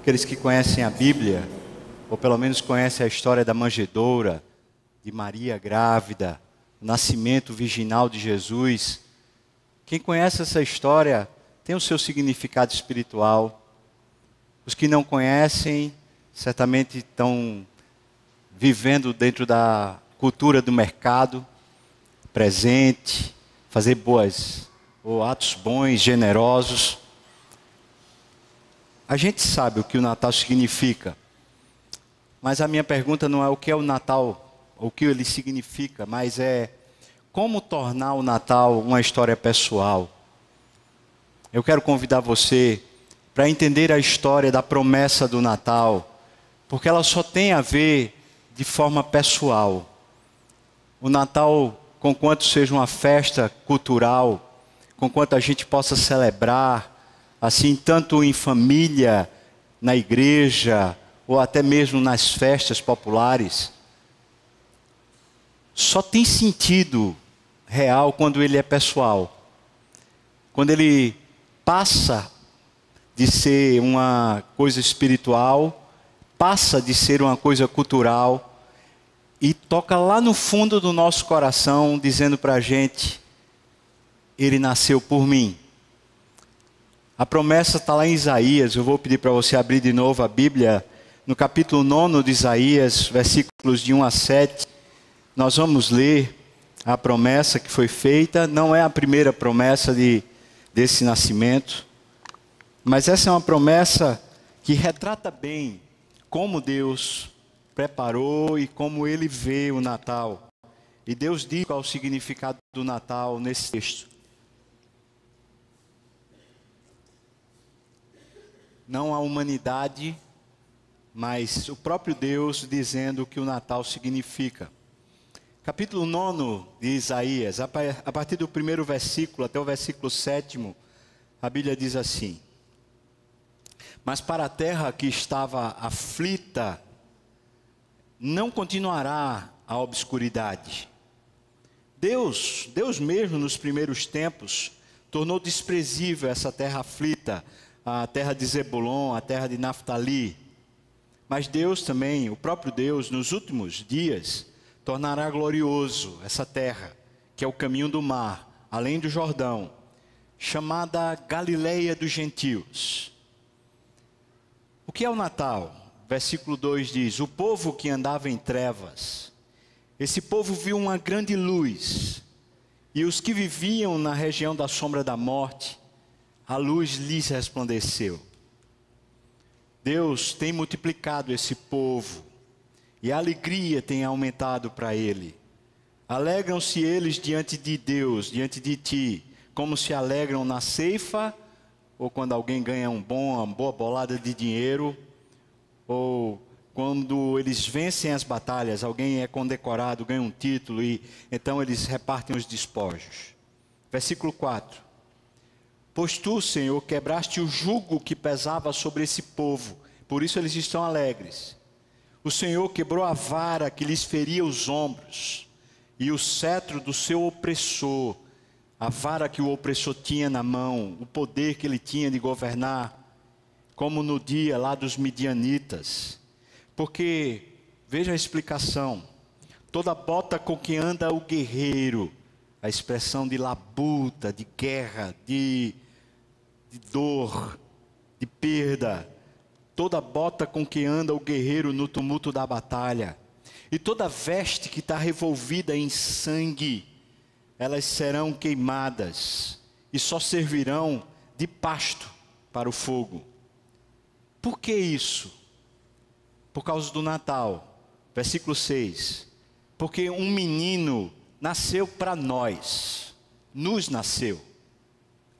Aqueles que conhecem a Bíblia, ou pelo menos conhecem a história da manjedoura, de Maria grávida, o nascimento virginal de Jesus. Quem conhece essa história tem o seu significado espiritual. Os que não conhecem, certamente estão vivendo dentro da cultura do mercado, presente, fazer boas ou atos bons, generosos. A gente sabe o que o Natal significa, mas a minha pergunta não é o que é o Natal, o que ele significa, mas é como tornar o Natal uma história pessoal. Eu quero convidar você para entender a história da promessa do Natal, porque ela só tem a ver de forma pessoal. O Natal, conquanto seja uma festa cultural, conquanto a gente possa celebrar, assim, tanto em família, na igreja, ou até mesmo nas festas populares, só tem sentido real quando ele é pessoal. Quando ele passa de ser uma coisa espiritual, passa de ser uma coisa cultural, e toca lá no fundo do nosso coração, dizendo para a gente, ele nasceu por mim. A promessa está lá em Isaías. Eu vou pedir para você abrir de novo a Bíblia, no capítulo 9 de Isaías, versículos de 1 a 7. Nós vamos ler a promessa que foi feita. Não é a primeira promessa desse nascimento, mas essa é uma promessa que retrata bem como Deus preparou e como Ele vê o Natal. E Deus diz qual é o significado do Natal nesse texto. Não a humanidade, mas o próprio Deus dizendo o que o Natal significa. Capítulo 9 de Isaías, a partir do primeiro versículo até o versículo 7, a Bíblia diz assim: mas para a terra que estava aflita, não continuará a obscuridade. Deus mesmo nos primeiros tempos, tornou desprezível essa terra aflita, a terra de Zebulon, a terra de Naftali. Mas Deus também, o próprio Deus, nos últimos dias, tornará glorioso essa terra, que é o caminho do mar, além do Jordão, chamada Galileia dos gentios. O que é o Natal? Versículo 2 diz: o povo que andava em trevas, esse povo viu uma grande luz, e os que viviam na região da sombra da morte, a luz lhes resplandeceu. Deus tem multiplicado esse povo, e a alegria tem aumentado para ele. Alegram-se eles diante de Deus, diante de ti, como se alegram na ceifa, ou quando alguém ganha uma boa bolada de dinheiro, ou quando eles vencem as batalhas, alguém é condecorado, ganha um título, e então eles repartem os despojos. Versículo 4. Pois tu, Senhor, quebraste o jugo que pesava sobre esse povo, por isso eles estão alegres. O Senhor quebrou a vara que lhes feria os ombros, e o cetro do seu opressor, a vara que o opressor tinha na mão, o poder que ele tinha de governar, como no dia lá dos midianitas. Porque, veja a explicação, toda bota com que anda o guerreiro, a expressão de labuta, de guerra, de dor, de perda, toda bota com que anda o guerreiro no tumulto da batalha, e toda veste que está revolvida em sangue, elas serão queimadas, e só servirão de pasto para o fogo. Por que isso? Por causa do Natal. Versículo 6. Porque um menino nasceu para nós, nos nasceu.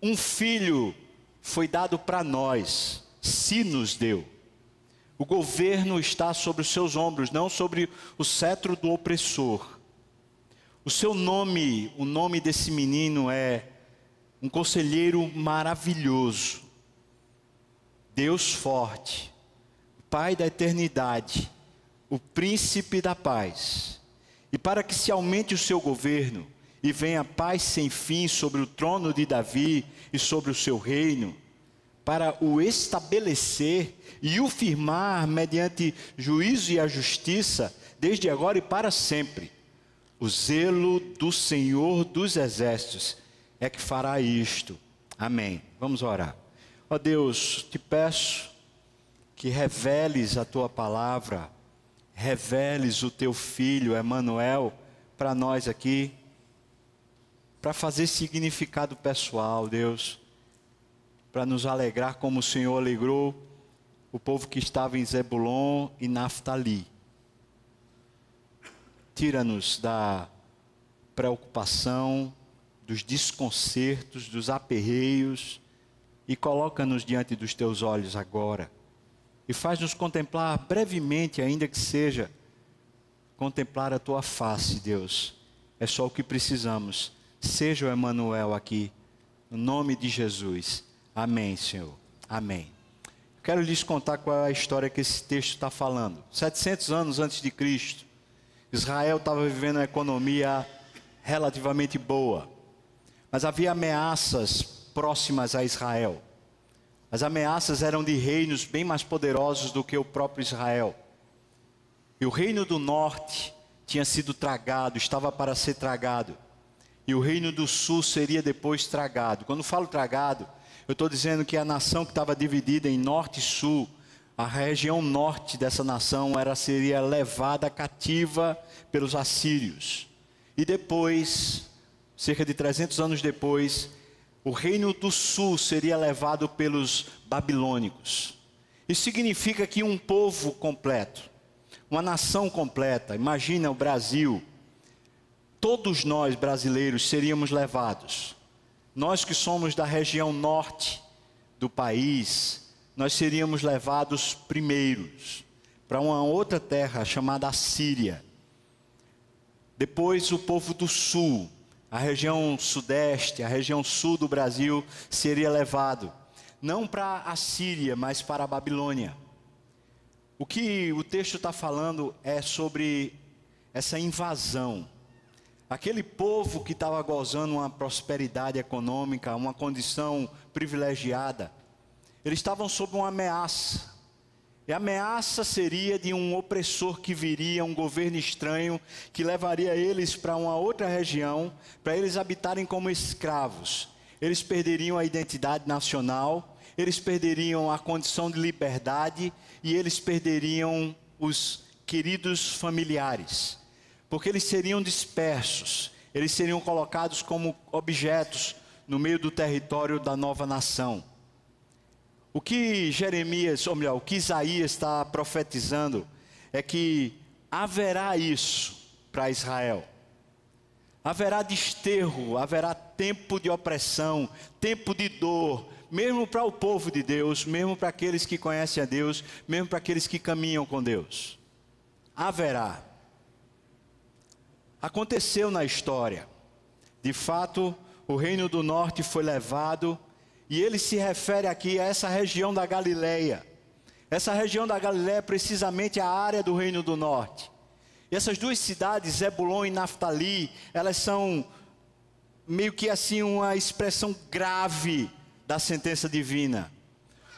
Um filho foi dado para nós, se nos deu. O governo está sobre os seus ombros, não sobre o cetro do opressor. O seu nome, o nome desse menino é um conselheiro maravilhoso, Deus forte, Pai da eternidade, o príncipe da paz. E para que se aumente o seu governo e venha paz sem fim sobre o trono de Davi e sobre o seu reino, para o estabelecer e o firmar mediante juízo e a justiça, desde agora e para sempre. O zelo do Senhor dos Exércitos é que fará isto. Amém. Vamos orar. Ó Deus, te peço que reveles a tua palavra, reveles o teu filho, Emanuel, para nós aqui, para fazer significado pessoal, Deus, para nos alegrar como o Senhor alegrou o povo que estava em Zebulon e Naftali. Tira-nos da preocupação, dos desconcertos, dos aperreios e coloca-nos diante dos teus olhos agora. E faz-nos contemplar brevemente, ainda que seja, contemplar a tua face, Deus. É só o que precisamos. Seja o Emanuel aqui, no nome de Jesus. Amém, Senhor. Amém. Quero lhes contar qual é a história que esse texto está falando. 700 anos antes de Cristo, Israel estava vivendo uma economia relativamente boa, mas havia ameaças próximas a Israel. As ameaças eram de reinos bem mais poderosos do que o próprio Israel. E o reino do norte tinha sido tragado, estava para ser tragado. E o reino do sul seria depois tragado. Quando falo tragado, eu estou dizendo que a nação que estava dividida em norte e sul, a região norte dessa nação seria levada cativa pelos assírios. E depois, cerca de 300 anos depois, o reino do sul seria levado pelos babilônicos. Isso significa que um povo completo, uma nação completa, imagina o Brasil, todos nós brasileiros seríamos levados. Nós que somos da região norte do país, nós seríamos levados primeiros para uma outra terra chamada Assíria. Depois o povo do sul, a região sudeste, a região sul do Brasil seria levado, não para a Síria, mas para a Babilônia. O que o texto está falando é sobre essa invasão. Aquele povo que estava gozando uma prosperidade econômica, uma condição privilegiada, eles estavam sob uma ameaça. E a ameaça seria de um opressor que viria, um governo estranho, que levaria eles para uma outra região, para eles habitarem como escravos. Eles perderiam a identidade nacional, eles perderiam a condição de liberdade e eles perderiam os queridos familiares. Porque eles seriam dispersos, eles seriam colocados como objetos no meio do território da nova nação. O que Jeremias, ou melhor, o que Isaías está profetizando é que haverá isso para Israel. Haverá desterro, haverá tempo de opressão, tempo de dor, mesmo para o povo de Deus, mesmo para aqueles que conhecem a Deus, mesmo para aqueles que caminham com Deus. Haverá. Aconteceu na história. De fato, o reino do norte foi levado. E ele se refere aqui a essa região da Galileia. Essa região da Galileia é precisamente a área do Reino do Norte. E essas duas cidades, Zebulon e Naftali, elas são meio que assim uma expressão grave da sentença divina.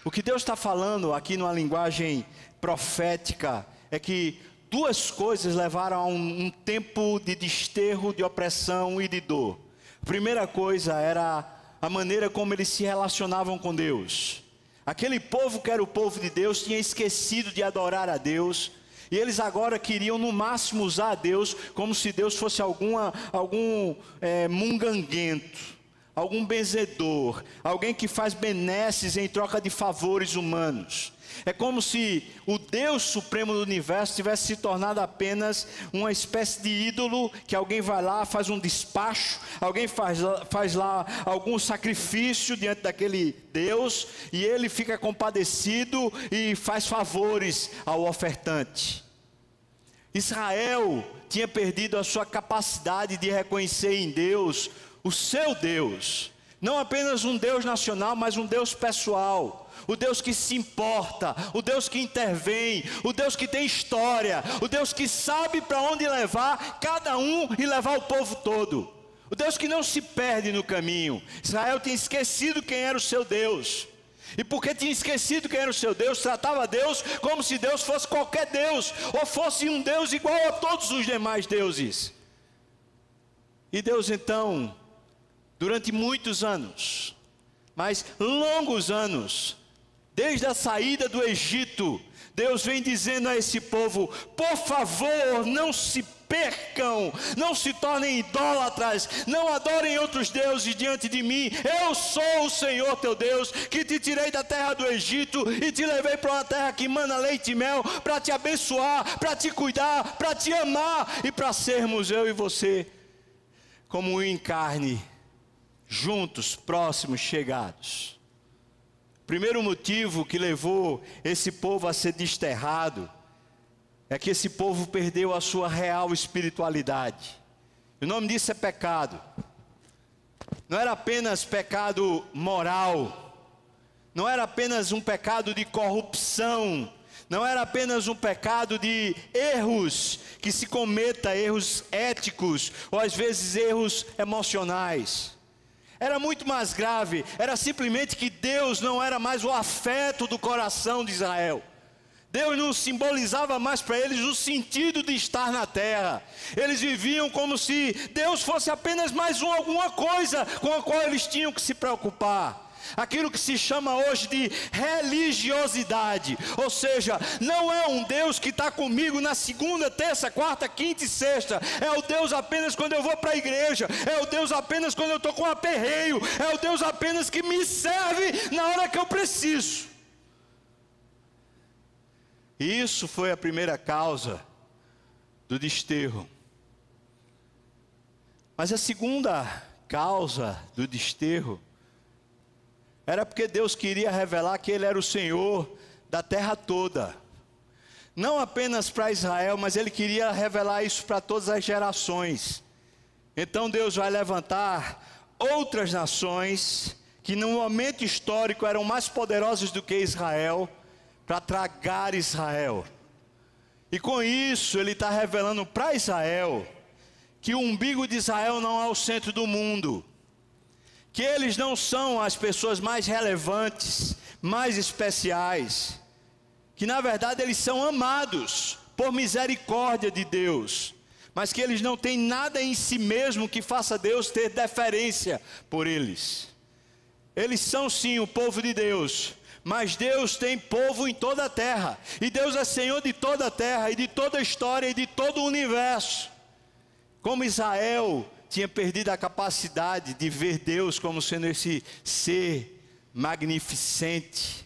O que Deus está falando aqui numa linguagem profética é que duas coisas levaram a um tempo de desterro, de opressão e de dor. A primeira coisa era a maneira como eles se relacionavam com Deus. Aquele povo que era o povo de Deus tinha esquecido de adorar a Deus, e eles agora queriam no máximo usar a Deus como se Deus fosse algum munganguento, algum benzedor, alguém que faz benesses em troca de favores humanos. É como se o Deus Supremo do Universo tivesse se tornado apenas uma espécie de ídolo, que alguém vai lá, faz um despacho, alguém faz lá algum sacrifício diante daquele Deus, e ele fica compadecido e faz favores ao ofertante. Israel tinha perdido a sua capacidade de reconhecer em Deus o seu Deus, não apenas um Deus nacional, mas um Deus pessoal. O Deus que se importa, o Deus que intervém, o Deus que tem história, o Deus que sabe para onde levar cada um e levar o povo todo. O Deus que não se perde no caminho. Israel tinha esquecido quem era o seu Deus. E porque tinha esquecido quem era o seu Deus, tratava Deus como se Deus fosse qualquer Deus, ou fosse um Deus igual a todos os demais deuses. E Deus então, durante muitos anos, mas longos anos, desde a saída do Egito, Deus vem dizendo a esse povo: por favor, não se percam, não se tornem idólatras, não adorem outros deuses diante de mim. Eu sou o Senhor teu Deus, que te tirei da terra do Egito e te levei para uma terra que mana leite e mel, para te abençoar, para te cuidar, para te amar e para sermos eu e você como em carne, juntos, próximos, chegados. Primeiro motivo que levou esse povo a ser desterrado é que esse povo perdeu a sua real espiritualidade. O nome disso é pecado. Não era apenas pecado moral, não era apenas um pecado de corrupção, não era apenas um pecado de erros que se cometa, erros éticos, ou às vezes erros emocionais. Era muito mais grave, era simplesmente que Deus não era mais o afeto do coração de Israel. Deus não simbolizava mais para eles o sentido de estar na terra. Eles viviam como se Deus fosse apenas mais alguma coisa com a qual eles tinham que se preocupar. Aquilo que se chama hoje de religiosidade, ou seja, não é um Deus que está comigo na segunda, terça, quarta, quinta e sexta. É o Deus apenas quando eu vou para a igreja, é o Deus apenas quando eu estou com aperreio, é o Deus apenas que me serve na hora que eu preciso. E isso foi a primeira causa do desterro. Mas a segunda causa do desterro era porque Deus queria revelar que Ele era o Senhor da terra toda. Não apenas para Israel, mas Ele queria revelar isso para todas as gerações. Então Deus vai levantar outras nações que no momento histórico eram mais poderosas do que Israel, para tragar Israel. E com isso Ele está revelando para Israel que o umbigo de Israel não é o centro do mundo, que eles não são as pessoas mais relevantes, mais especiais, que na verdade eles são amados por misericórdia de Deus, mas que eles não têm nada em si mesmo que faça Deus ter deferência por eles. Eles são sim o povo de Deus, mas Deus tem povo em toda a terra, e Deus é Senhor de toda a terra, e de toda a história, e de todo o universo. Como Israel tinha perdido a capacidade de ver Deus como sendo esse ser magnificente,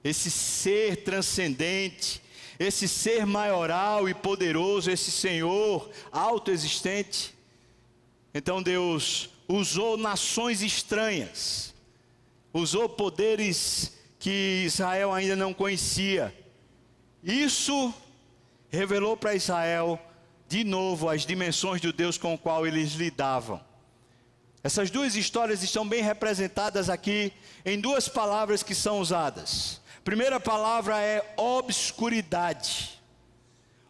esse ser transcendente, esse ser maioral e poderoso, esse Senhor autoexistente. Então Deus usou nações estranhas, usou poderes que Israel ainda não conhecia. Isso revelou para Israel de novo as dimensões do Deus com o qual eles lidavam. Essas duas histórias estão bem representadas aqui em duas palavras que são usadas. A primeira palavra é obscuridade.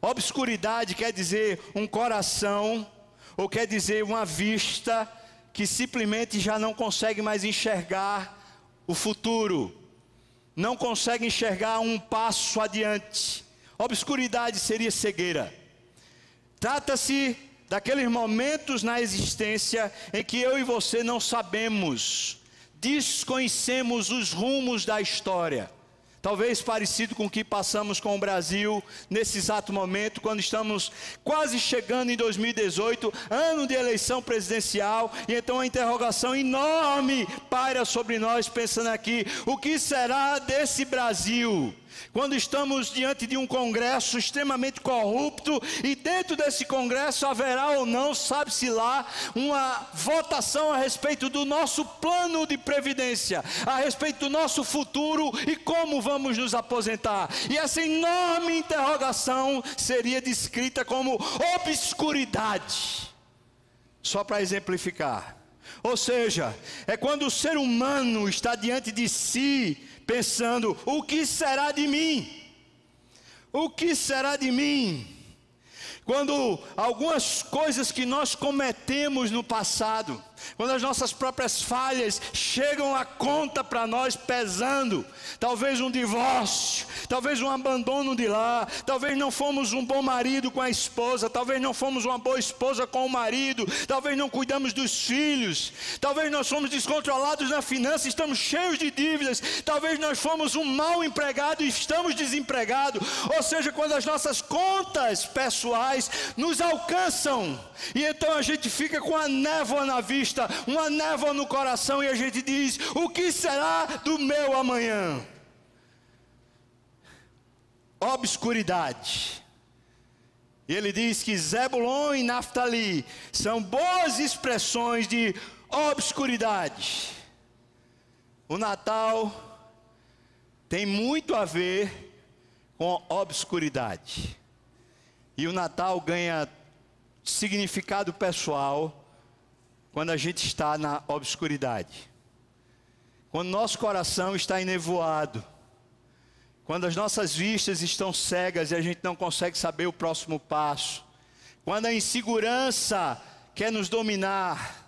Obscuridade quer dizer um coração, ou quer dizer uma vista que simplesmente já não consegue mais enxergar o futuro, não consegue enxergar um passo adiante. Obscuridade seria cegueira. Trata-se daqueles momentos na existência em que eu e você não sabemos, desconhecemos os rumos da história. Talvez parecido com o que passamos com o Brasil nesse exato momento, quando estamos quase chegando em 2018, ano de eleição presidencial, e então a interrogação enorme paira sobre nós, pensando aqui: o que será desse Brasil? Quando estamos diante de um Congresso extremamente corrupto, e dentro desse Congresso haverá ou não, sabe-se lá, uma votação a respeito do nosso plano de previdência, a respeito do nosso futuro e como vamos nos aposentar. E essa enorme interrogação seria descrita como obscuridade. Só para exemplificar. Ou seja, é quando o ser humano está diante de si, pensando: o que será de mim? O que será de mim? Quando algumas coisas que nós cometemos no passado, quando as nossas próprias falhas chegam à conta para nós pesando, talvez um divórcio, talvez um abandono de lar, talvez não fomos um bom marido com a esposa, talvez não fomos uma boa esposa com o marido, talvez não cuidamos dos filhos, talvez nós fomos descontrolados na finança, estamos cheios de dívidas, talvez nós fomos um mau empregado e estamos desempregados. Ou seja, quando as nossas contas pessoais nos alcançam, e então a gente fica com a névoa na vista, uma névoa no coração, e a gente diz: o que será do meu amanhã? Obscuridade. E ele diz que Zebulon e Naftali são boas expressões de obscuridade. O Natal tem muito a ver com obscuridade. E o Natal ganha significado pessoal quando a gente está na obscuridade. Quando nosso coração está enevoado. Quando as nossas vistas estão cegas e a gente não consegue saber o próximo passo. Quando a insegurança quer nos dominar.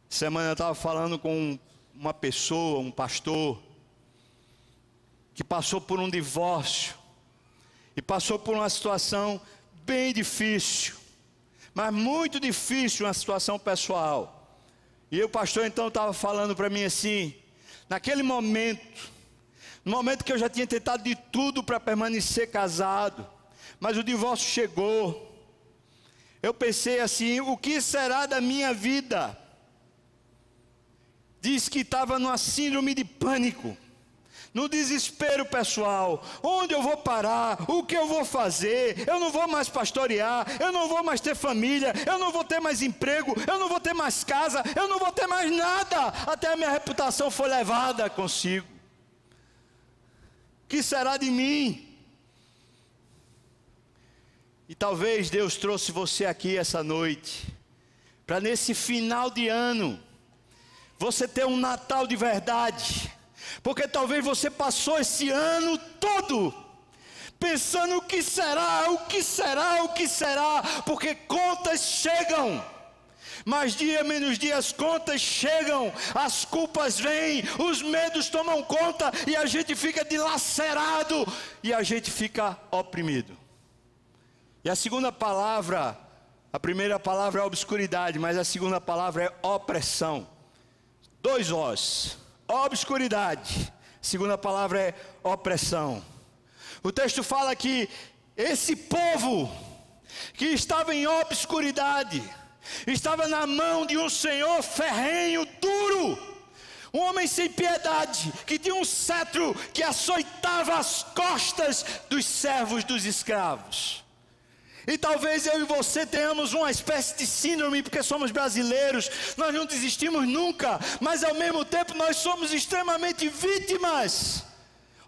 Semana eu estava falando com uma pessoa, um pastor, que passou por um divórcio. E passou por uma situação bem difícil. Mas muito difícil, uma situação pessoal. E o pastor então estava falando para mim assim, naquele momento, no momento que eu já tinha tentado de tudo para permanecer casado, mas o divórcio chegou, eu pensei assim: o que será da minha vida? Diz que estava numa síndrome de pânico, no desespero pessoal. Onde eu vou parar? O que eu vou fazer? Eu não vou mais pastorear, eu não vou mais ter família, eu não vou ter mais emprego, eu não vou ter mais casa, eu não vou ter mais nada. Até a minha reputação foi levada consigo. O que será de mim? E talvez Deus trouxe você aqui essa noite, para nesse final de ano, você ter um Natal de verdade. Porque talvez você passou esse ano todo pensando: o que será, o que será, o que será, porque contas chegam, mas dia menos dia as contas chegam, as culpas vêm, os medos tomam conta, e a gente fica dilacerado, e a gente fica oprimido. E a segunda palavra, a primeira palavra é obscuridade, mas a segunda palavra é opressão. Dois Os. Obscuridade. Segunda palavra é opressão. O texto fala que esse povo que estava em obscuridade estava na mão de um senhor ferrenho, duro, um homem sem piedade, que tinha um cetro que açoitava as costas dos servos dos escravos. E talvez eu e você tenhamos uma espécie de síndrome, porque somos brasileiros, nós não desistimos nunca, mas ao mesmo tempo nós somos extremamente vítimas,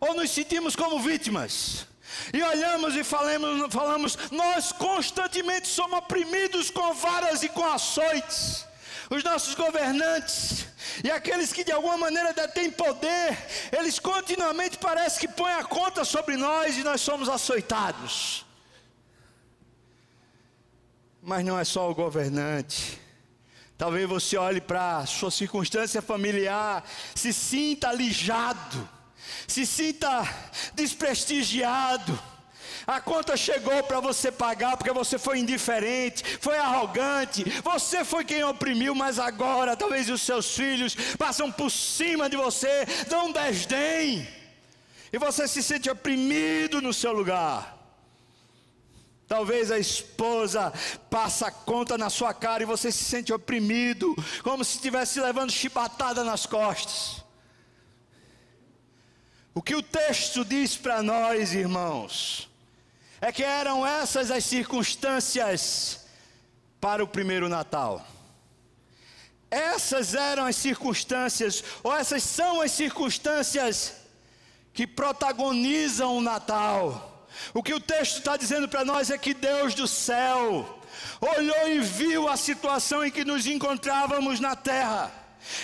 ou nos sentimos como vítimas, e olhamos e falamos, nós constantemente somos oprimidos com varas e com açoites. Os nossos governantes e aqueles que de alguma maneira detêm poder, eles continuamente parece que põem a conta sobre nós e nós somos açoitados. Mas não é só o governante. Talvez você olhe para a sua circunstância familiar, se sinta alijado, se sinta desprestigiado. A conta chegou para você pagar porque você foi indiferente, foi arrogante, você foi quem oprimiu, mas agora talvez os seus filhos passam por cima de você, dão desdém, e você se sente oprimido no seu lugar. Talvez a esposa passa a conta na sua cara e você se sente oprimido, como se estivesse levando chibatada nas costas. O que o texto diz para nós, irmãos, é que eram essas as circunstâncias para o primeiro Natal. Essas eram as circunstâncias, ou essas são as circunstâncias que protagonizam o Natal. O que o texto está dizendo para nós é que Deus do céu olhou e viu a situação em que nos encontrávamos na terra.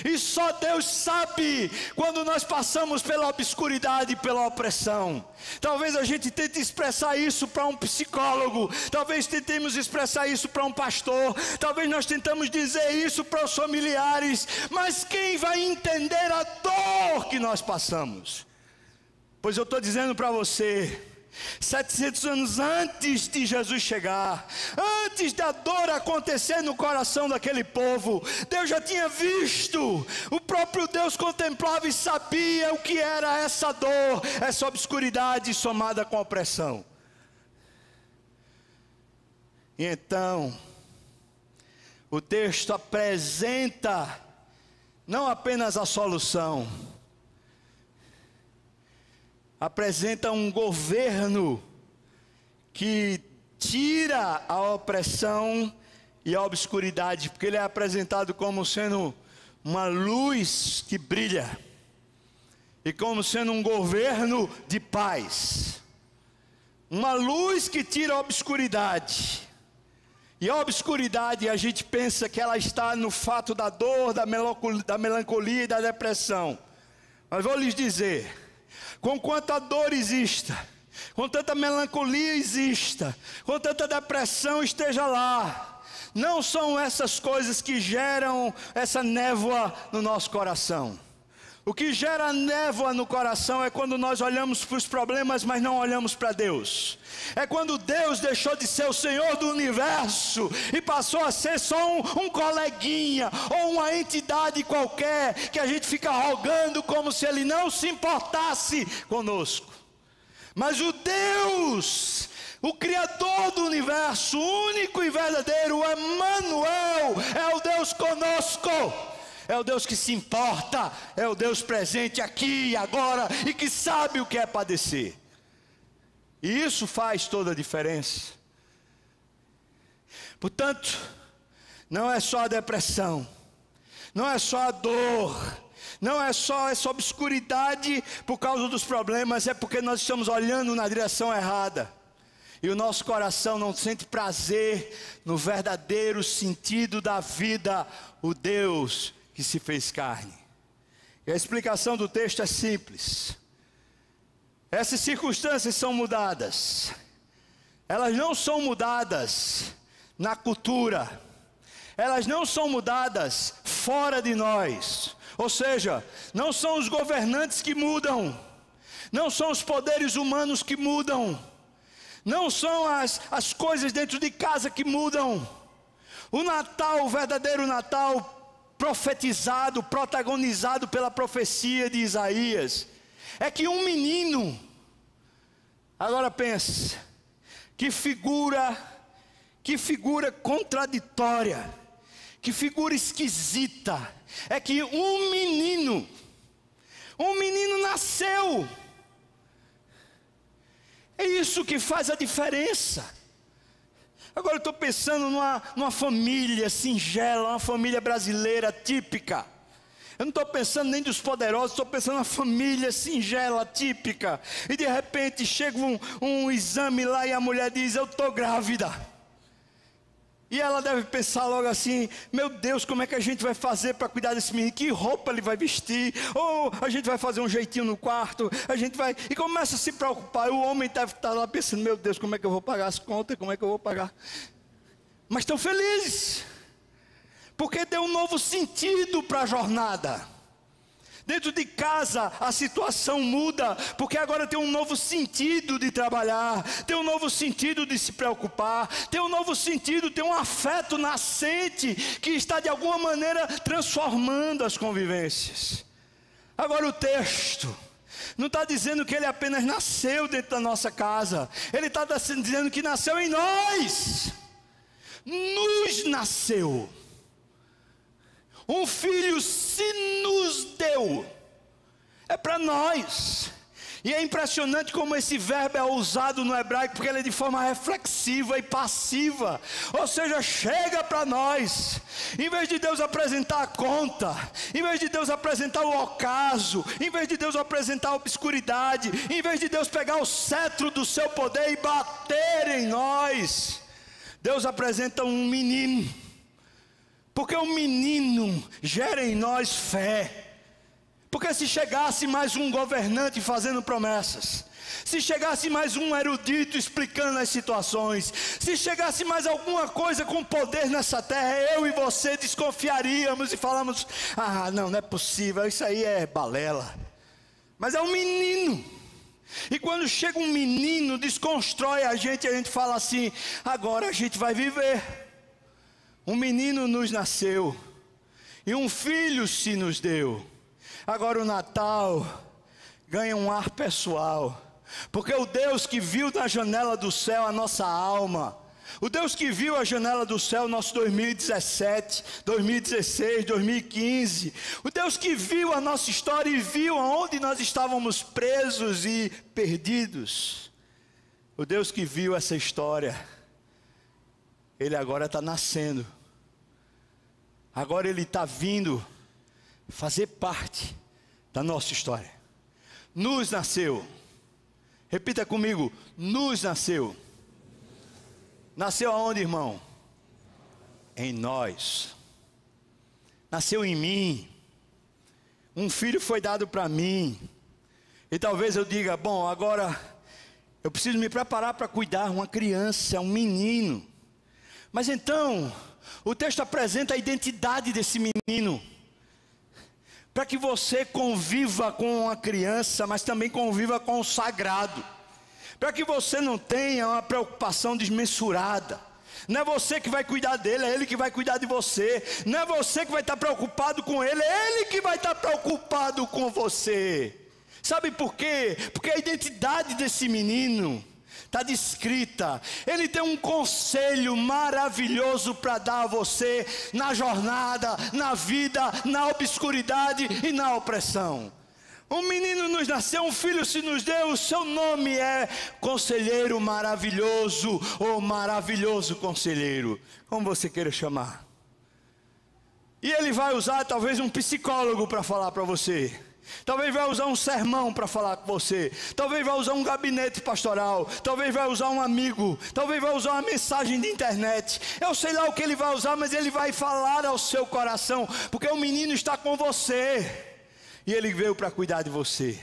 E só Deus sabe quando nós passamos pela obscuridade e pela opressão. Talvez a gente tente expressar isso para um psicólogo, talvez tentemos expressar isso para um pastor, talvez nós tentamos dizer isso para os familiares, mas quem vai entender a dor que nós passamos? Pois eu estou dizendo para você, 700 anos antes de Jesus chegar, antes da dor acontecer no coração daquele povo, Deus já tinha visto, o próprio Deus contemplava e sabia o que era essa dor, essa obscuridade somada com a opressão. E então, o texto apresenta não apenas a solução, apresenta um governo que tira a opressão e a obscuridade, porque ele é apresentado como sendo uma luz que brilha, e como sendo um governo de paz, uma luz que tira a obscuridade. E a obscuridade, a gente pensa que ela está no fato da dor, da melancolia e da depressão, mas vou lhes dizer, com quanta dor exista, com tanta melancolia exista, com tanta depressão esteja lá, não são essas coisas que geram essa névoa no nosso coração. O que gera névoa no coração é quando nós olhamos para os problemas, mas não olhamos para Deus. É quando Deus deixou de ser o Senhor do universo e passou a ser só um coleguinha ou uma entidade qualquer que a gente fica rogando como se Ele não se importasse conosco. Mas o Deus, o Criador do universo, único e verdadeiro, o Emmanuel, é o Deus conosco. É o Deus que se importa, é o Deus presente aqui e agora e que sabe o que é padecer. E isso faz toda a diferença. Portanto, não é só a depressão, não é só a dor, não é só essa obscuridade por causa dos problemas, é porque nós estamos olhando na direção errada. E o nosso coração não sente prazer no verdadeiro sentido da vida, o Deus que se fez carne. E a explicação do texto é simples. Essas circunstâncias são mudadas. Elas não são mudadas na cultura. Elas não são mudadas fora de nós. Ou seja, não são os governantes que mudam. Não são os poderes humanos que mudam. Não são as coisas dentro de casa que mudam. O Natal, o verdadeiro Natal, profetizado, protagonizado pela profecia de Isaías, é que um menino, agora pense, que figura contraditória, que figura esquisita, é que um menino nasceu. É isso que faz a diferença. Agora eu estou pensando numa família singela, uma família brasileira típica. Eu não estou pensando nem dos poderosos, estou pensando numa família singela, típica. E de repente chega um exame lá e a mulher diz, eu estou grávida. E ela deve pensar logo assim, meu Deus, como é que a gente vai fazer para cuidar desse menino? Que roupa ele vai vestir? Ou a gente vai fazer um jeitinho no quarto? A gente vai... E começa a se preocupar. O homem deve estar lá pensando, meu Deus, como é que eu vou pagar as contas? Como é que eu vou pagar? Mas estão felizes. Porque deu um novo sentido para a jornada. Dentro de casa a situação muda, porque agora tem um novo sentido de trabalhar, tem um novo sentido de se preocupar, tem um novo sentido, tem um afeto nascente que está de alguma maneira transformando as convivências. Agora o texto não está dizendo que ele apenas nasceu dentro da nossa casa, ele está dizendo que nasceu em nós, nos nasceu. Um filho se nos deu, é para nós. E é impressionante como esse verbo é usado no hebraico, porque ele é de forma reflexiva e passiva, ou seja, chega para nós. Em vez de Deus apresentar a conta, em vez de Deus apresentar o ocaso, em vez de Deus apresentar a obscuridade, em vez de Deus pegar o cetro do seu poder e bater em nós, Deus apresenta um menino. Porque o menino gera em nós fé. Porque se chegasse mais um governante fazendo promessas, se chegasse mais um erudito explicando as situações, se chegasse mais alguma coisa com poder nessa terra, eu e você desconfiaríamos e falamos: ah, não é possível, isso aí é balela. Mas é um menino. E quando chega um menino, desconstrói a gente fala assim: agora a gente vai viver. Um menino nos nasceu, e um filho se nos deu. Agora o Natal ganha um ar pessoal, porque o Deus que viu na janela do céu a nossa alma, o Deus que viu a janela do céu nosso 2017, 2016, 2015, o Deus que viu a nossa história e viu aonde nós estávamos presos e perdidos, o Deus que viu essa história, Ele agora está nascendo, agora Ele está vindo fazer parte da nossa história. Nos nasceu. Repita comigo: nos nasceu. Nasceu aonde, irmão? Em nós. Nasceu em mim. Um filho foi dado para mim. E talvez eu diga: bom, agora eu preciso me preparar para cuidar uma criança, um menino. Mas então, o texto apresenta a identidade desse menino, para que você conviva com a criança, mas também conviva com o sagrado, para que você não tenha uma preocupação desmensurada. Não é você que vai cuidar dele, é ele que vai cuidar de você. Não é você que vai estar preocupado com ele, é ele que vai estar preocupado com você. Sabe por quê? Porque a identidade desse menino está descrita. Ele tem um conselho maravilhoso para dar a você na jornada, na vida, na obscuridade e na opressão. Um menino nos nasceu, um filho se nos deu, o seu nome é Conselheiro Maravilhoso, ou Maravilhoso Conselheiro, como você queira chamar. E ele vai usar talvez um psicólogo para falar para você. Talvez vai usar um sermão para falar com você. Talvez vai usar um gabinete pastoral. Talvez vai usar um amigo. Talvez vai usar uma mensagem de internet. Eu sei lá o que ele vai usar, mas ele vai falar ao seu coração, porque o menino está com você, e ele veio para cuidar de você.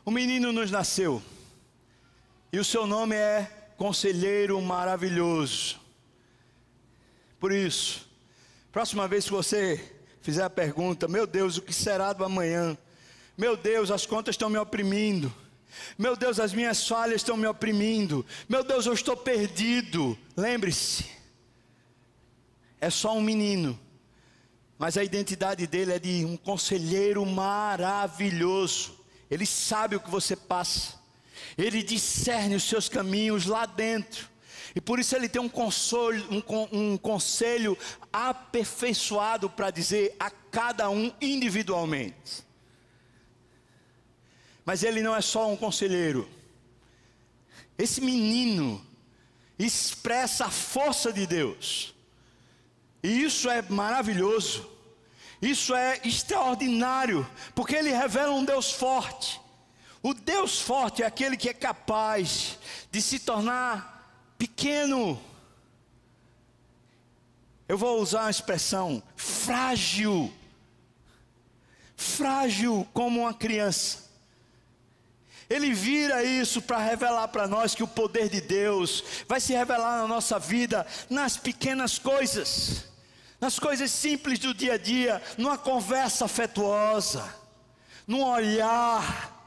O menino nos nasceu, e o seu nome é Conselheiro Maravilhoso. Por isso, próxima vez que você fizer a pergunta: meu Deus, o que será do amanhã? Meu Deus, as contas estão me oprimindo. Meu Deus, as minhas falhas estão me oprimindo. Meu Deus, eu estou perdido. Lembre-se, é só um menino, mas a identidade dele é de um conselheiro maravilhoso. Ele sabe o que você passa, ele discerne os seus caminhos lá dentro, e por isso ele tem um conselho aperfeiçoado para dizer a cada um individualmente. Mas ele não é só um conselheiro. Esse menino expressa a força de Deus, e isso é maravilhoso, isso é extraordinário, porque ele revela um Deus forte. O Deus forte é aquele que é capaz de se tornar pequeno. Eu vou usar uma expressão: frágil. Frágil como uma criança. Ele vira isso para revelar para nós que o poder de Deus vai se revelar na nossa vida, nas pequenas coisas, nas coisas simples do dia a dia, numa conversa afetuosa, num olhar,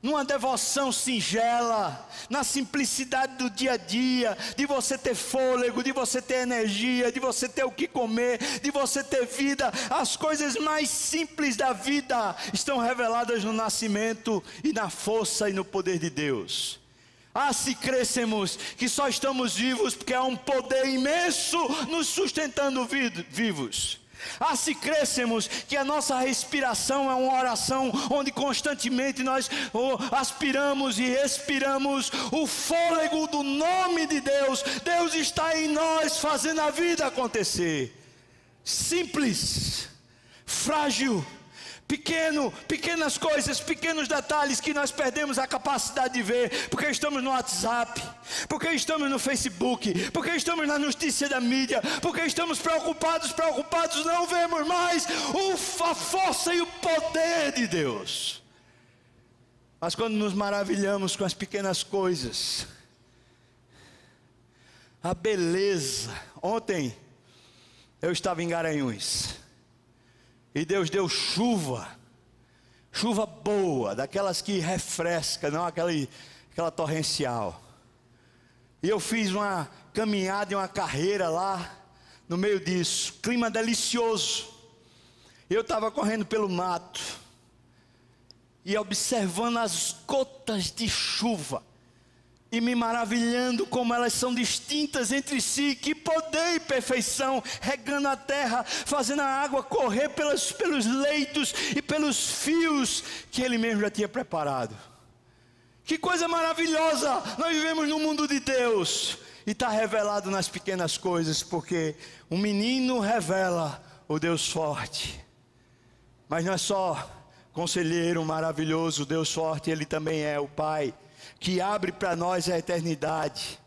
numa devoção singela, na simplicidade do dia a dia, de você ter fôlego, de você ter energia, de você ter o que comer, de você ter vida. As coisas mais simples da vida estão reveladas no nascimento e na força e no poder de Deus. Ah, se crêssemos que só estamos vivos porque há um poder imenso nos sustentando vivos. Ah, se crêssemos que a nossa respiração é uma oração onde constantemente nós aspiramos e expiramos o fôlego do nome de Deus. Deus está em nós fazendo a vida acontecer. Simples, frágil, Pequenas coisas, pequenos detalhes que nós perdemos a capacidade de ver, porque estamos no WhatsApp, porque estamos no Facebook, porque estamos na notícia da mídia, porque estamos preocupados, não vemos mais a força e o poder de Deus. Mas quando nos maravilhamos com as pequenas coisas, a beleza. Ontem eu estava em Garanhuns e Deus deu chuva boa, daquelas que refresca, não aquela torrencial. E eu fiz uma caminhada e uma carreira lá no meio disso, clima delicioso. Eu estava correndo pelo mato e observando as gotas de chuva e me maravilhando como elas são distintas entre si. Que poder e perfeição, regando a terra, fazendo a água correr pelos leitos e pelos fios que Ele mesmo já tinha preparado. Que coisa maravilhosa! Nós vivemos no mundo de Deus e está revelado nas pequenas coisas, porque um menino revela o Deus forte. Mas não é só conselheiro maravilhoso, Deus forte, Ele também é o Pai que abre para nós a eternidade,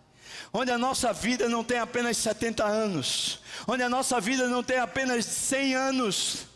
onde a nossa vida não tem apenas 70 anos, onde a nossa vida não tem apenas 100 anos,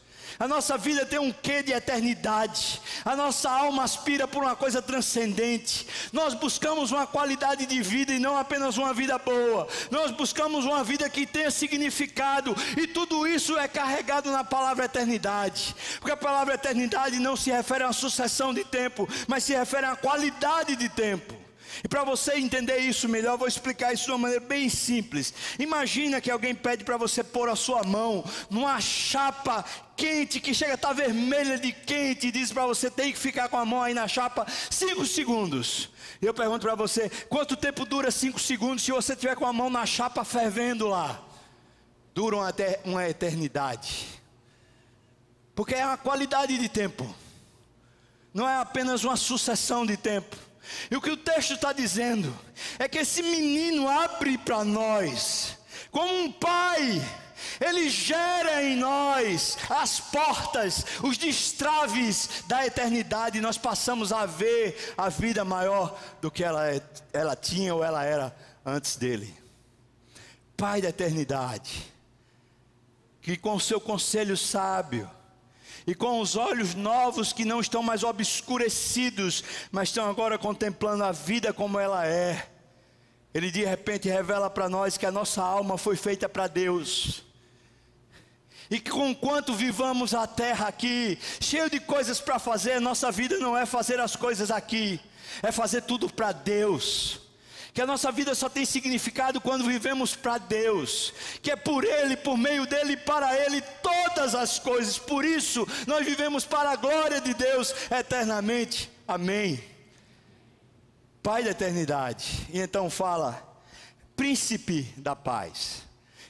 a nossa vida tem um quê de eternidade. A nossa alma aspira por uma coisa transcendente. Nós buscamos uma qualidade de vida e não apenas uma vida boa. Nós buscamos uma vida que tenha significado, e tudo isso é carregado na palavra eternidade, porque a palavra eternidade não se refere a uma sucessão de tempo, mas se refere a uma qualidade de tempo. E para você entender isso melhor, eu vou explicar isso de uma maneira bem simples. Imagina que alguém pede para você pôr a sua mão numa chapa quente, que chega a estar vermelha de quente, e diz para você: tem que ficar com a mão aí na chapa 5 segundos. E eu pergunto para você: quanto tempo dura 5 segundos se você tiver com a mão na chapa fervendo lá? Duram até uma eternidade, porque é uma qualidade de tempo, não é apenas uma sucessão de tempo. E o que o texto está dizendo é que esse menino abre para nós, como um pai, ele gera em nós as portas, os destraves da eternidade. Nós passamos a ver a vida maior do que ela tinha ou ela era antes dele. Pai da eternidade, que com o seu conselho sábio e com os olhos novos que não estão mais obscurecidos, mas estão agora contemplando a vida como ela é, Ele de repente revela para nós que a nossa alma foi feita para Deus, e que conquanto vivamos a terra aqui, cheio de coisas para fazer, nossa vida não é fazer as coisas aqui, é fazer tudo para Deus. Que a nossa vida só tem significado quando vivemos para Deus, que é por Ele, por meio dEle e para Ele todas as coisas. Por isso nós vivemos para a glória de Deus eternamente, amém. Pai da eternidade, e então fala príncipe da paz.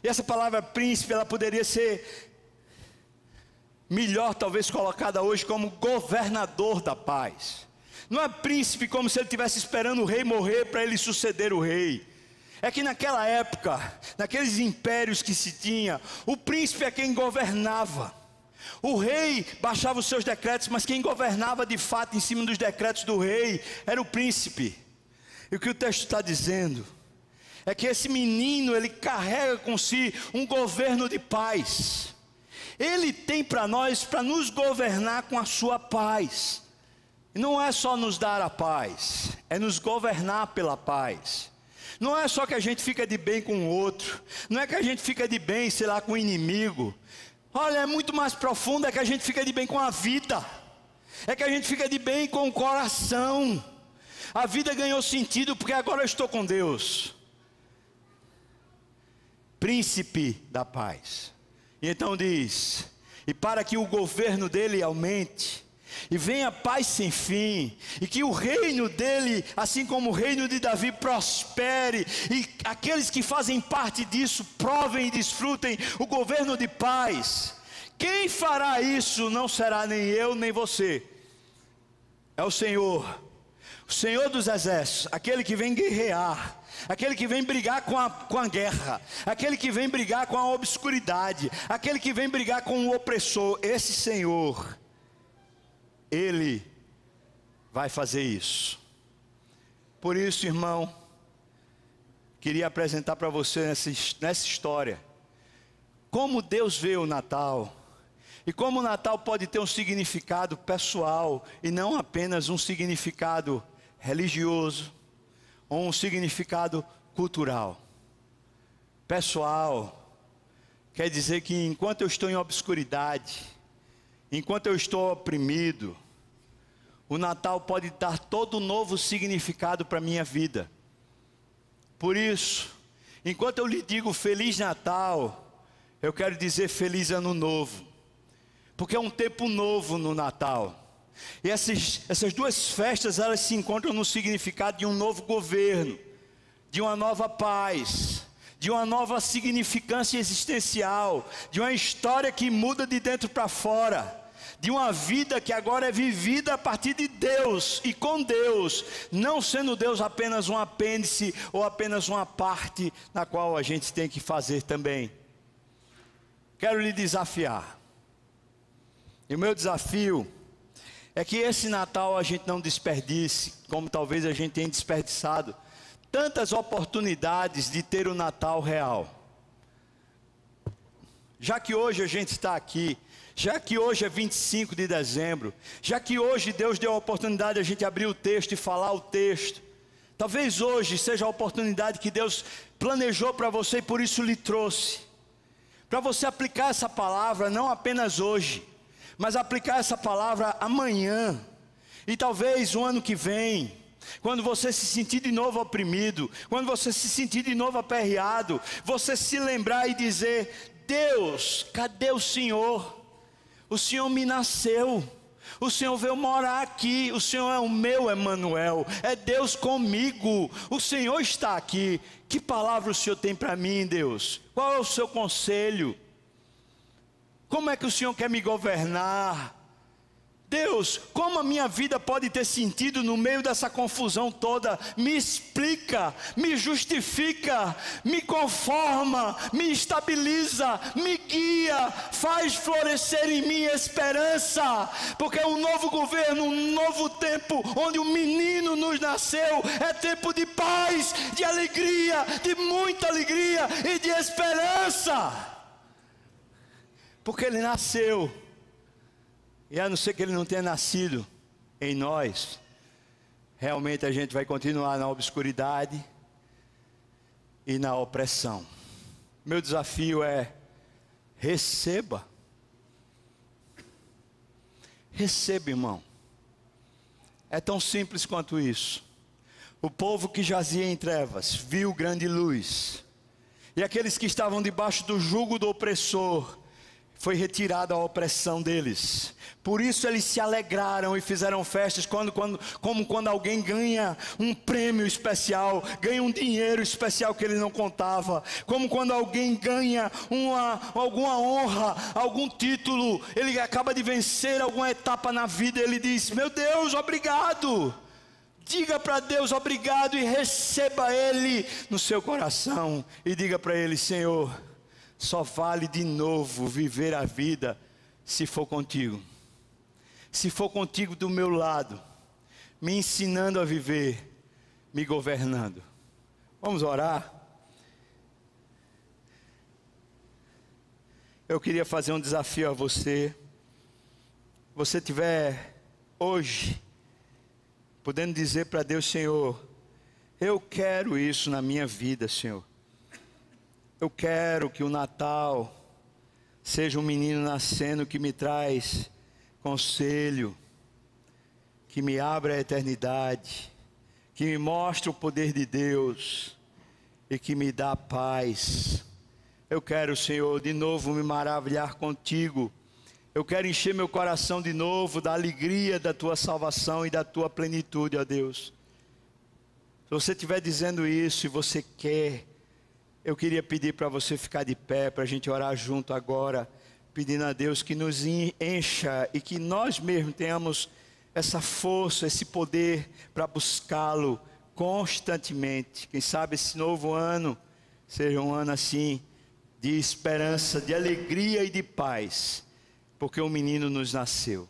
E essa palavra príncipe, ela poderia ser melhor talvez colocada hoje como governador da paz. Não é príncipe como se ele estivesse esperando o rei morrer para ele suceder o rei. É que naquela época, naqueles impérios que se tinha, o príncipe é quem governava. O rei baixava os seus decretos, mas quem governava de fato em cima dos decretos do rei era o príncipe. E o que o texto está dizendo é que esse menino, ele carrega com si um governo de paz. Ele tem para nós, para nos governar com a sua paz. Não é só nos dar a paz, é nos governar pela paz. Não é só que a gente fica de bem com o outro, não é que a gente fica de bem, sei lá, com o inimigo. Olha, é muito mais profundo, é que a gente fica de bem com a vida, é que a gente fica de bem com o coração. A vida ganhou sentido porque agora eu estou com Deus. Príncipe da paz. E então diz: e para que o governo dele aumente, e venha paz sem fim, e que o reino dele, assim como o reino de Davi, prospere, e aqueles que fazem parte disso provem e desfrutem o governo de paz. Quem fará isso não será nem eu nem você, é o Senhor dos exércitos, aquele que vem guerrear, aquele que vem brigar com a guerra, aquele que vem brigar com a obscuridade, aquele que vem brigar com o opressor. Esse Senhor Ele vai fazer isso. Por isso, irmão, queria apresentar para você nessa história como Deus vê o Natal e como o Natal pode ter um significado pessoal e não apenas um significado religioso ou um significado cultural. Pessoal quer dizer que enquanto eu estou em obscuridade, enquanto eu estou oprimido, o Natal pode dar todo um novo significado para a minha vida. Por isso, enquanto eu lhe digo Feliz Natal, eu quero dizer Feliz Ano Novo, porque é um tempo novo no Natal. E essas duas festas, elas se encontram no significado de um novo governo, de uma nova paz, de uma nova significância existencial, de uma história que muda de dentro para fora, de uma vida que agora é vivida a partir de Deus e com Deus, não sendo Deus apenas um apêndice ou apenas uma parte na qual a gente tem que fazer também. Quero lhe desafiar. E o meu desafio é que esse Natal a gente não desperdice, como talvez a gente tenha desperdiçado tantas oportunidades de ter o Natal real. Já que hoje a gente está aqui, já que hoje é 25 de dezembro, já que hoje Deus deu a oportunidade de a gente abrir o texto e falar o texto, talvez hoje seja a oportunidade que Deus planejou para você e por isso lhe trouxe, para você aplicar essa palavra não apenas hoje, mas aplicar essa palavra amanhã, e talvez o ano que vem, quando você se sentir de novo oprimido, quando você se sentir de novo aperreado, você se lembrar e dizer: Deus, cadê o Senhor? O Senhor me nasceu, o Senhor veio morar aqui, o Senhor é o meu Emanuel, é Deus comigo, o Senhor está aqui. Que palavra o Senhor tem para mim, Deus? Qual é o seu conselho? Como é que o Senhor quer me governar? Deus, como a minha vida pode ter sentido no meio dessa confusão toda? Me explica, me justifica, me conforma, me estabiliza, me guia, faz florescer em mim esperança, porque é um novo governo, um novo tempo, onde um menino nos nasceu, é tempo de paz, de alegria, de muita alegria e de esperança, porque ele nasceu. E a não ser que ele não tenha nascido em nós, realmente a gente vai continuar na obscuridade e na opressão. Meu desafio é: receba. Receba, irmão. É tão simples quanto isso. O povo que jazia em trevas viu grande luz, e aqueles que estavam debaixo do jugo do opressor, foi retirada a opressão deles. Por isso eles se alegraram e fizeram festas, como quando alguém ganha um prêmio especial, ganha um dinheiro especial que ele não contava, como quando alguém ganha alguma honra, algum título, ele acaba de vencer alguma etapa na vida, ele diz: meu Deus, obrigado. Diga para Deus obrigado e receba Ele no seu coração, e diga para Ele: Senhor, só vale de novo viver a vida se for contigo. Se for contigo do meu lado, me ensinando a viver, me governando. Vamos orar? Eu queria fazer um desafio a você. Você tiver hoje podendo dizer para Deus: Senhor, eu quero isso na minha vida, Senhor. Eu quero que o Natal seja um menino nascendo que me traz conselho, que me abra a eternidade, que me mostre o poder de Deus e que me dá paz. Eu quero, Senhor, de novo me maravilhar contigo. Eu quero encher meu coração de novo da alegria da tua salvação e da tua plenitude, ó Deus. Se você estiver dizendo isso e você quer, eu queria pedir para você ficar de pé, para a gente orar junto agora, pedindo a Deus que nos encha e que nós mesmos tenhamos essa força, esse poder para buscá-lo constantemente. Quem sabe esse novo ano seja um ano assim, de esperança, de alegria e de paz, porque um menino nos nasceu.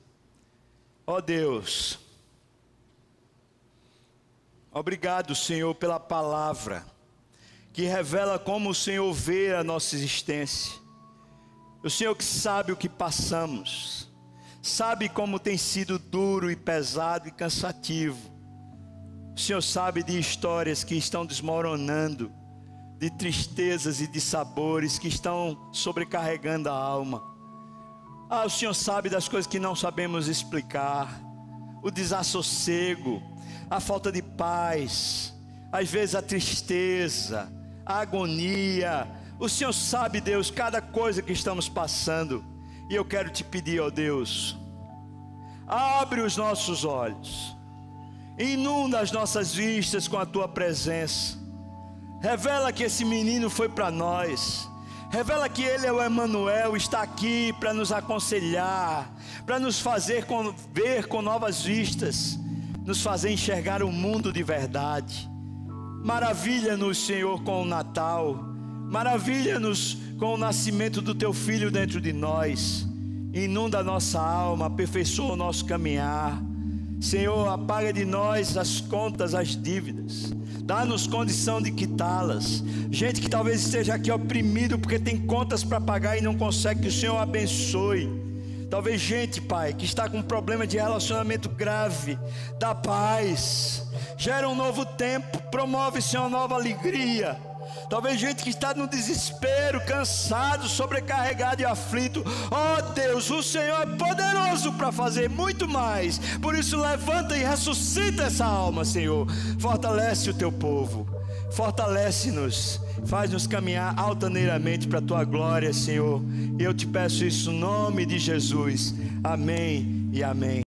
Ó Deus, obrigado, Senhor, pela palavra que revela como o Senhor vê a nossa existência. O Senhor que sabe o que passamos, sabe como tem sido duro e pesado e cansativo. O Senhor sabe de histórias que estão desmoronando, de tristezas e de sabores que estão sobrecarregando a alma. O Senhor sabe das coisas que não sabemos explicar, o desassossego, a falta de paz, às vezes a tristeza, a agonia. O Senhor sabe, Deus, cada coisa que estamos passando. E eu quero te pedir, ó Deus, abre os nossos olhos, inunda as nossas vistas com a tua presença. Revela que esse menino foi para nós. Revela que Ele é o Emanuel, está aqui para nos aconselhar, para nos fazer ver com novas vistas, nos fazer enxergar o mundo de verdade. Maravilha-nos, Senhor, com o Natal, maravilha-nos com o nascimento do Teu Filho dentro de nós. Inunda a nossa alma, aperfeiçoa o nosso caminhar. Senhor, apaga de nós as contas, as dívidas. Dá-nos condição de quitá-las. Gente que talvez esteja aqui oprimido porque tem contas para pagar e não consegue, que o Senhor abençoe. Talvez gente, Pai, que está com problema de relacionamento grave. Dá paz, gera um novo tempo, promove, Senhor, uma nova alegria. Talvez gente que está no desespero, cansado, sobrecarregado e aflito. Ó Deus, o Senhor é poderoso para fazer muito mais. Por isso levanta e ressuscita essa alma, Senhor. Fortalece o teu povo, fortalece-nos, faz-nos caminhar altaneiramente para a tua glória, Senhor. Eu te peço isso no nome de Jesus. Amém e amém.